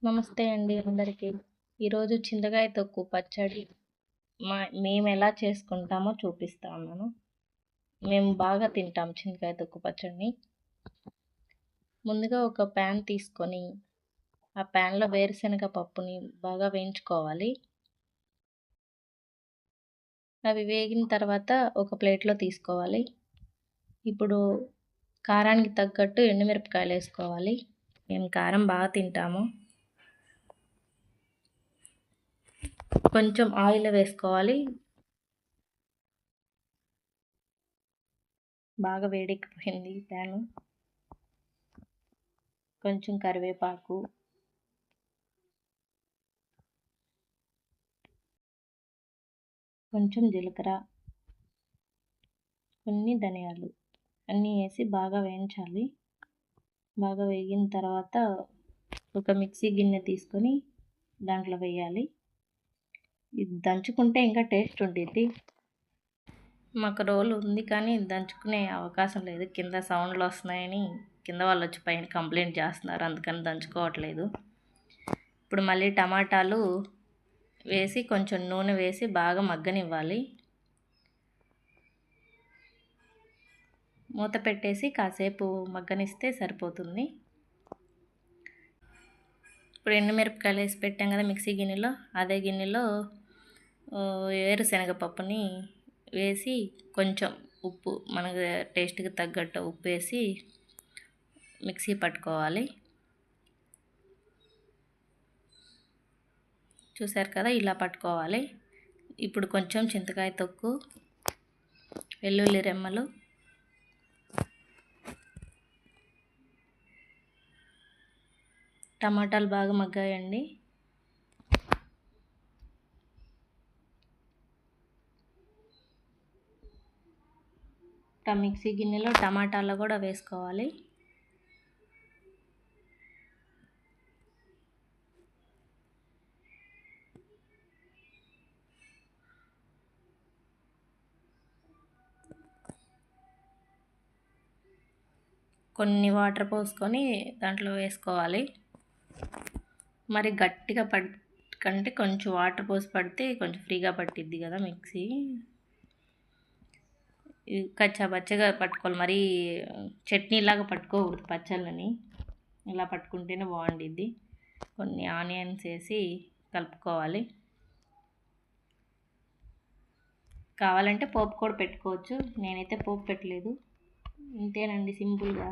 నమస్తే అండి అందరికీ. ఈరోజు చింతకాయ తొక్కు పచ్చడి మేము ఎలా చేసుకుంటామో చూపిస్తా ఉన్నాను. మేము బాగా తింటాం చింతకాయ తొక్కు పచ్చడిని. ముందుగా ఒక ప్యాన్ తీసుకొని ఆ ప్యాన్లో వేరుశనగ పప్పుని బాగా వేయించుకోవాలి. అవి వేగిన తర్వాత ఒక ప్లేట్లో తీసుకోవాలి. ఇప్పుడు కారానికి తగ్గట్టు ఎండుమిరపకాయలు వేసుకోవాలి. మేము కారం బాగా తింటాము. కొంచెం ఆయిల్ వేసుకోవాలి. బాగా వేడెక్కిపోయింది ప్యాను. కొంచెం కరివేపాకు, కొంచెం జీలకర్ర, కొన్ని ధనియాలు అన్నీ వేసి బాగా వేయించాలి. బాగా వేగిన తర్వాత ఒక మిక్సీ గిన్నె తీసుకొని దాంట్లో వేయాలి. ఇది దంచుకుంటే ఇంకా టేస్ట్ ఉంటుంది. మాకు రోలు ఉంది కానీ దంచుకునే అవకాశం లేదు. కింద సౌండ్లు వస్తున్నాయని కింద వాళ్ళు వచ్చి పైన కంప్లైంట్ చేస్తున్నారు, అందుకని దంచుకోవట్లేదు. ఇప్పుడు మళ్ళీ టమాటాలు వేసి కొంచెం నూనె వేసి బాగా మగ్గనివ్వాలి. మూత పెట్టేసి కాసేపు మగ్గనిస్తే సరిపోతుంది. ఇప్పుడు ఎండుమిరపకాయలు వేసి పెట్టాం కదా మిక్సీ గిన్నెలో, అదే గిన్నెలో వేరుశనగపప్పుని వేసి కొంచెం ఉప్పు, మనకు టేస్ట్కి తగ్గట్టు ఉప్పు వేసి మిక్సీ పట్టుకోవాలి. చూసారు కదా, ఇలా పట్టుకోవాలి. ఇప్పుడు కొంచెం చింతకాయ తొక్కు, వెల్లుల్లి రెమ్మలు, టమాటాలు బాగా మగ్గాయండి. మిక్సీ గిన్నెలో టమాటాలు కూడా వేసుకోవాలి. కొన్ని వాటర్ పోసుకొని దాంట్లో వేసుకోవాలి. మరి గట్టిగా కంటే కొంచెం వాటర్ పోసి పడితే కొంచెం ఫ్రీగా పట్టిద్ది కదా మిక్సీ. కచ్చాపచ్చగా పట్టుకోవాలి, మరీ చట్నీలాగా పట్టుకోకూడదు పచ్చళ్ళని. ఇలా పట్టుకుంటేనే బాగుండిద్ది. కొన్ని ఆనియన్స్ వేసి కలుపుకోవాలి. కావాలంటే పోపు కూడా పెట్టుకోవచ్చు, నేనైతే పోపు పెట్టలేదు. ఇంతేనండి, సింపుల్గా.